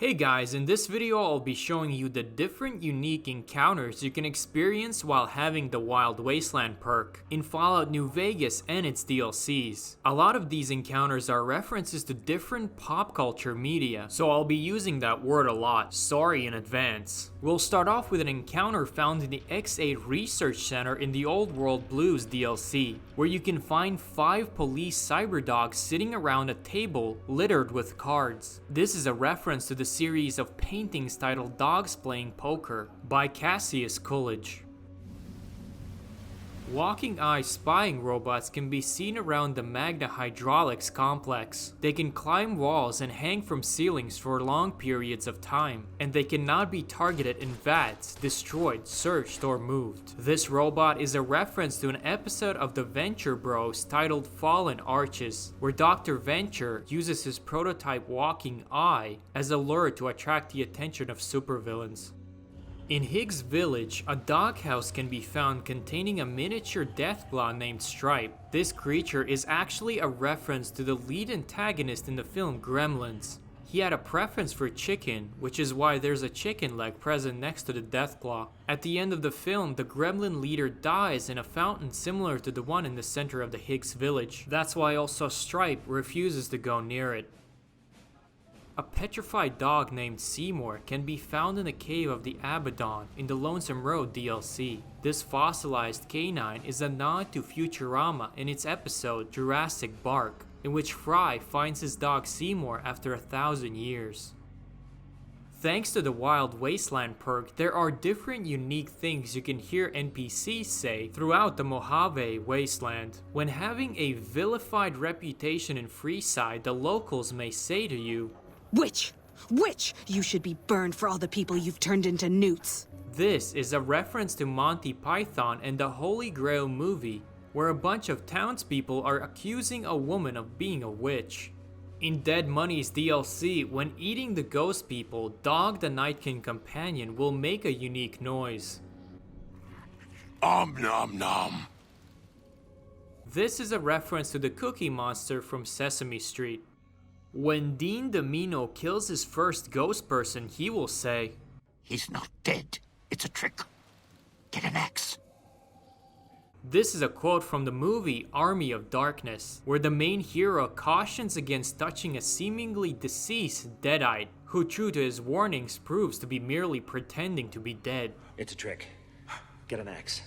Hey guys, in this video I'll be showing you the different unique encounters you can experience while having the Wild Wasteland perk in Fallout New Vegas and its DLCs. A lot of these encounters are references to different pop culture media, so I'll be using that word a lot, sorry in advance. We'll start off with an encounter found in the X8 Research Center in the Old World Blues DLC, where you can find 5 police cyberdogs sitting around a table littered with cards. This is a reference to the series of paintings titled Dogs Playing Poker by Cassius Coolidge. Walking eye spying robots can be seen around the Magna Hydraulics complex. They can climb walls and hang from ceilings for long periods of time, and they cannot be targeted in vats, destroyed, searched, or moved. This robot is a reference to an episode of the Venture Bros titled Fallen Arches, where Dr. Venture uses his prototype walking eye as a lure to attract the attention of supervillains. In Higgs Village, a doghouse can be found containing a miniature Deathclaw named Stripe. This creature is actually a reference to the lead antagonist in the film Gremlins. He had a preference for chicken, which is why there's a chicken leg present next to the Deathclaw. At the end of the film, the Gremlin leader dies in a fountain similar to the one in the center of the Higgs Village. That's why also Stripe refuses to go near it. A petrified dog named Seymour can be found in the cave of the Abaddon in the Lonesome Road DLC. This fossilized canine is a nod to Futurama in its episode Jurassic Bark, in which Fry finds his dog Seymour after 1,000 years. Thanks to the Wild Wasteland perk, there are different unique things you can hear NPCs say throughout the Mojave Wasteland. When having a vilified reputation in Freeside, the locals may say to you, Witch! Witch! You should be burned for all the people you've turned into newts. This is a reference to Monty Python and the Holy Grail movie, where a bunch of townspeople are accusing a woman of being a witch. In Dead Money's DLC, when eating the ghost people, Dog the Night King companion will make a unique noise. Om nom nom. This is a reference to the Cookie Monster from Sesame Street. When Dean Domino kills his first ghost person, he will say, He's not dead. It's a trick. Get an axe. This is a quote from the movie Army of Darkness, where the main hero cautions against touching a seemingly deceased deadite, who true to his warnings proves to be merely pretending to be dead. It's a trick. Get an axe.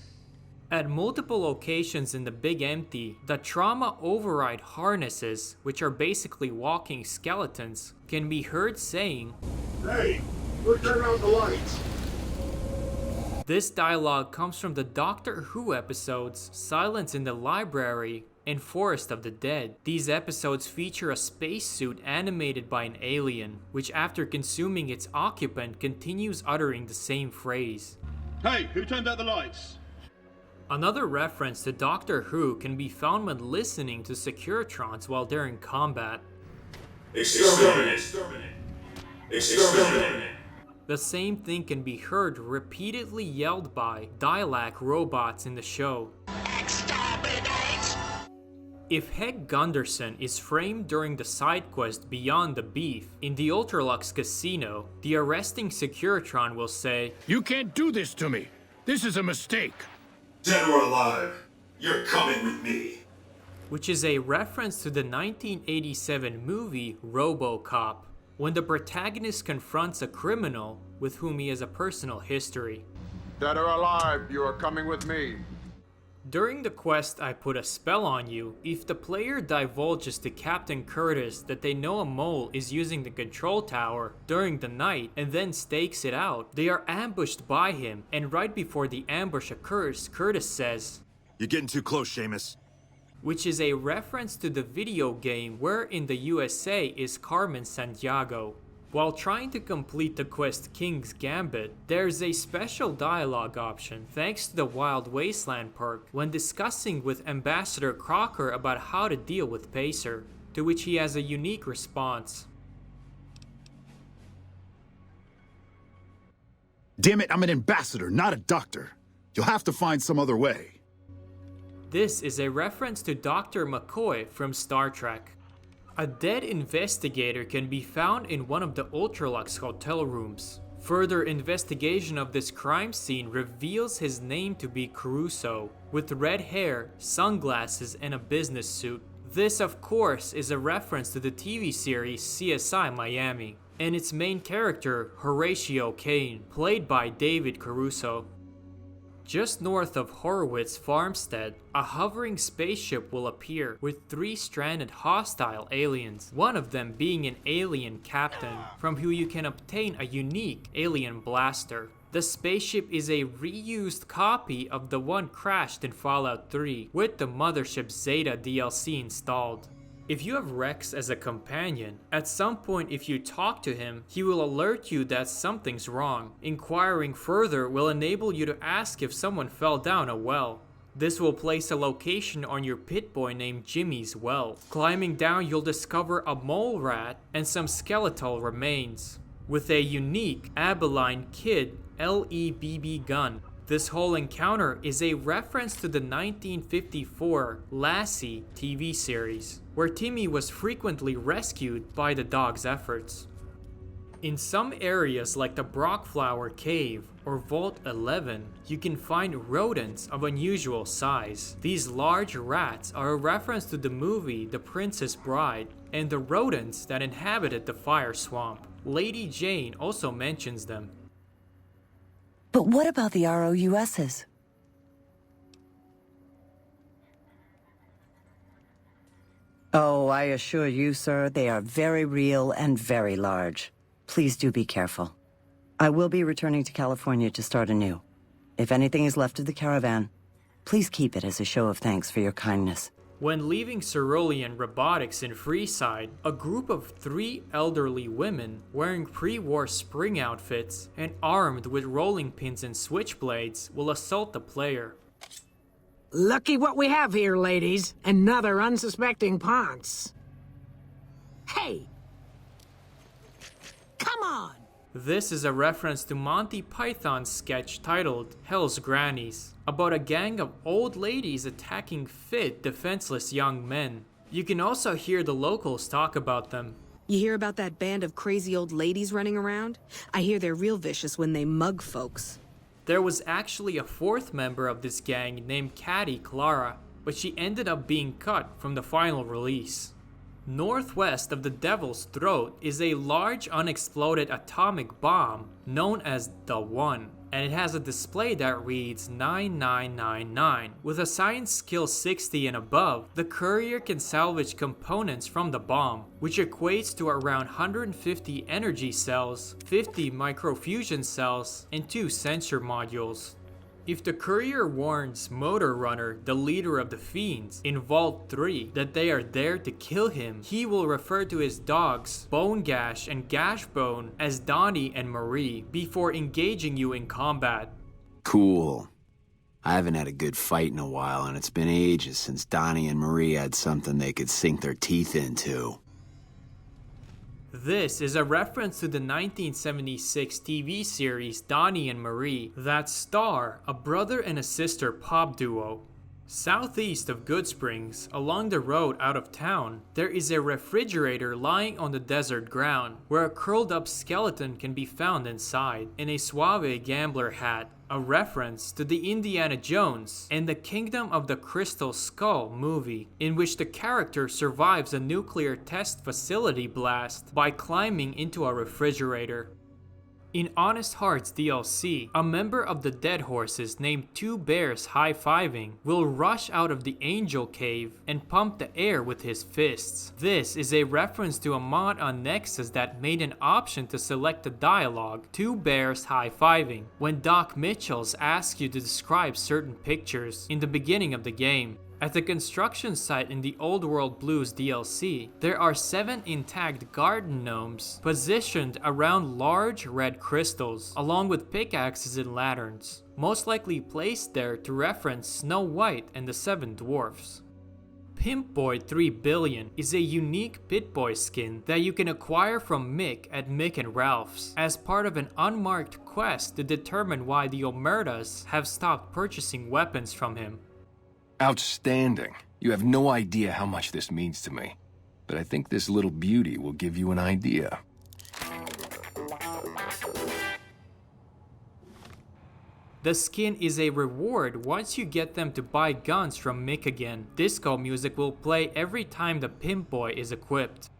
At multiple locations in the Big Empty, the trauma override harnesses, which are basically walking skeletons, can be heard saying, Hey, we'll turn on the lights. This dialogue comes from the Doctor Who episodes Silence in the Library and Forest of the Dead. These episodes feature a spacesuit animated by an alien, which after consuming its occupant continues uttering the same phrase. Hey, who turned out the lights? Another reference to Doctor Who can be found when listening to Securitrons while they're in combat. Exterminate! Exterminate! Exterminate! The same thing can be heard repeatedly yelled by Dialac robots in the show. Exterminate! If Heg Gunderson is framed during the side quest Beyond the Beef in the Ultralux Casino, the arresting Securitron will say, You can't do this to me. This is a mistake. Dead or alive, you're coming with me. which is a reference to the 1987 movie RoboCop, when the protagonist confronts a criminal with whom he has a personal history. Dead or alive, you are coming with me. During the quest I Put a Spell on You, if the player divulges to Captain Curtis that they know a mole is using the control tower during the night and then stakes it out, they are ambushed by him, and right before the ambush occurs, Curtis says, You're getting too close, Seamus. which is a reference to the video game where in the USA is Carmen Sandiego. While trying to complete the quest King's Gambit, there's a special dialogue option thanks to the Wild Wasteland perk when discussing with Ambassador Crocker about how to deal with Pacer, to which he has a unique response. Damn it, I'm an ambassador, not a doctor. You'll have to find some other way. This is a reference to Dr. McCoy from Star Trek. A dead investigator can be found in one of the Ultralux hotel rooms. Further investigation of this crime scene reveals his name to be Crusoe, with red hair, sunglasses, and a business suit. This, of course, is a reference to the TV series CSI Miami, and its main character, Horatio Kane, played by David Caruso. Just north of Horowitz Farmstead, a hovering spaceship will appear with 3 stranded hostile aliens, one of them being an alien captain, from who you can obtain a unique alien blaster. The spaceship is a reused copy of the one crashed in Fallout 3, with the Mothership Zeta DLC installed. If you have Rex as a companion, at some point if you talk to him, he will alert you that something's wrong. Inquiring further will enable you to ask if someone fell down a well. This will place a location on your PimpBoy named Jimmy's well. Climbing down, you'll discover a mole rat and some skeletal remains, with a unique Abilene Kid LEBB gun. This whole encounter is a reference to the 1954 Lassie TV series, where Timmy was frequently rescued by the dog's efforts. In some areas like the Brockflower Cave or Vault 11, you can find rodents of unusual size. These large rats are a reference to the movie The Princess Bride and the rodents that inhabited the fire swamp. Lady Jane also mentions them. But what about the ROUSs? Oh, I assure you, sir, they are very real and very large. Please do be careful. I will be returning to California to start anew. If anything is left of the caravan, please keep it as a show of thanks for your kindness. When leaving Cerulean Robotics in Freeside, a group of 3 elderly women wearing pre-war spring outfits and armed with rolling pins and switchblades will assault the player. Lucky what we have here, ladies. Another unsuspecting ponce. Hey! Come on! This is a reference to Monty Python's sketch titled Hell's Grannies, about a gang of old ladies attacking fit, defenseless young men. You can also hear the locals talk about them. You hear about that band of crazy old ladies running around? I hear they're real vicious when they mug folks. There was actually a 4th member of this gang named Caddy Clara, but she ended up being cut from the final release. Northwest of the Devil's Throat is a large unexploded atomic bomb known as the One, and it has a display that reads 9999. With a science skill 60 and above, the courier can salvage components from the bomb, which equates to around 150 energy cells, 50 microfusion cells, and 2 sensor modules. If the courier warns Motor Runner, the leader of the Fiends, in Vault 3 that they are there to kill him, he will refer to his dogs, Bone Gash and Gashbone, as Donnie and Marie before engaging you in combat. Cool. I haven't had a good fight in a while, and it's been ages since Donnie and Marie had something they could sink their teeth into. This is a reference to the 1976 TV series Donnie and Marie that star a brother and a sister pop duo. Southeast of Goodsprings, along the road out of town, there is a refrigerator lying on the desert ground where a curled up skeleton can be found inside, in a suave gambler hat, a reference to the Indiana Jones and the Kingdom of the Crystal Skull movie, in which the character survives a nuclear test facility blast by climbing into a refrigerator. In Honest Hearts DLC, a member of the Dead Horses named Two Bears High-Fiving will rush out of the Angel Cave and pump the air with his fists. This is a reference to a mod on Nexus that made an option to select the dialogue, Two Bears High-Fiving, when Doc Mitchells asks you to describe certain pictures in the beginning of the game. At the construction site in the Old World Blues DLC, there are 7 intact garden gnomes positioned around large red crystals, along with pickaxes and lanterns, most likely placed there to reference Snow White and the 7 Dwarfs. PimpBoy 3 Billion is a unique PimpBoy skin that you can acquire from Mick at Mick and Ralph's as part of an unmarked quest to determine why the Omertas have stopped purchasing weapons from him. Outstanding. You have no idea how much this means to me. but I think this little beauty will give you an idea. The skin is a reward once you get them to buy guns from Mick again. Disco music will play every time the PimpBoy is equipped.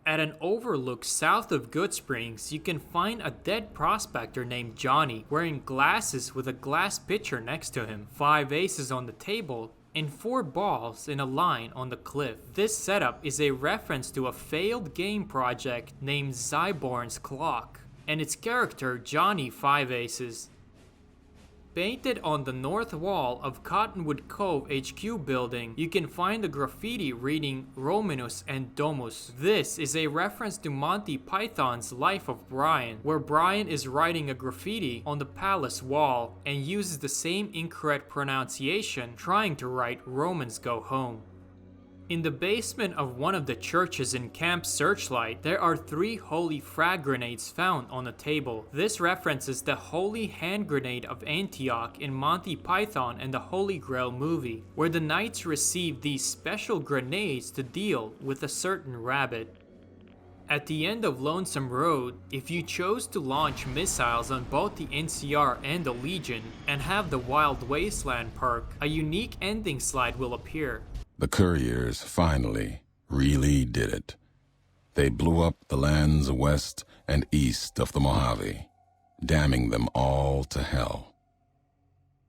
At an overlook south of Goodsprings, you can find a dead prospector named Johnny wearing glasses with a glass pitcher next to him, 5 aces on the table, and 4 balls in a line on the cliff. This setup is a reference to a failed game project named Zyborn's Clock, and its character Johnny 5 Aces. Painted on the north wall of Cottonwood Cove HQ building, you can find a graffiti reading Romanus and Domus. This is a reference to Monty Python's Life of Brian, where Brian is writing a graffiti on the palace wall and uses the same incorrect pronunciation trying to write Romans Go Home. In the basement of one of the churches in Camp Searchlight, there are 3 holy frag grenades found on a table. This references the Holy Hand Grenade of Antioch in Monty Python and the Holy Grail movie, where the knights receive these special grenades to deal with a certain rabbit. At the end of Lonesome Road, if you chose to launch missiles on both the NCR and the Legion and have the Wild Wasteland perk, a unique ending slide will appear. The couriers finally really did it. They blew up the lands west and east of the Mojave, damning them all to hell.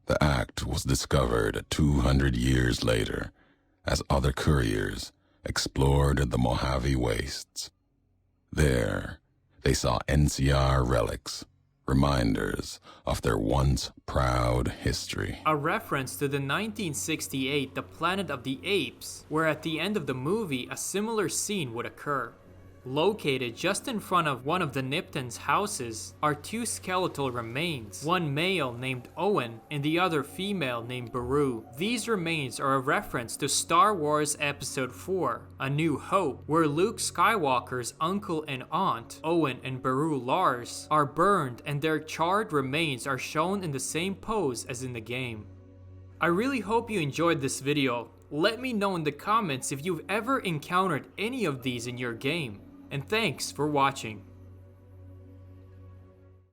The act was discovered 200 years later as other couriers explored the Mojave wastes. There, they saw NCR relics, reminders of their once proud history. A reference to the 1968 The Planet of the Apes, where at the end of the movie a similar scene would occur. Located just in front of one of the Nipton's houses are 2 skeletal remains, one male named Owen and the other female named Beru. These remains are a reference to Star Wars Episode 4, A New Hope, where Luke Skywalker's uncle and aunt, Owen and Beru Lars, are burned and their charred remains are shown in the same pose as in the game. I really hope you enjoyed this video. Let me know in the comments if you've ever encountered any of these in your game. And thanks for watching.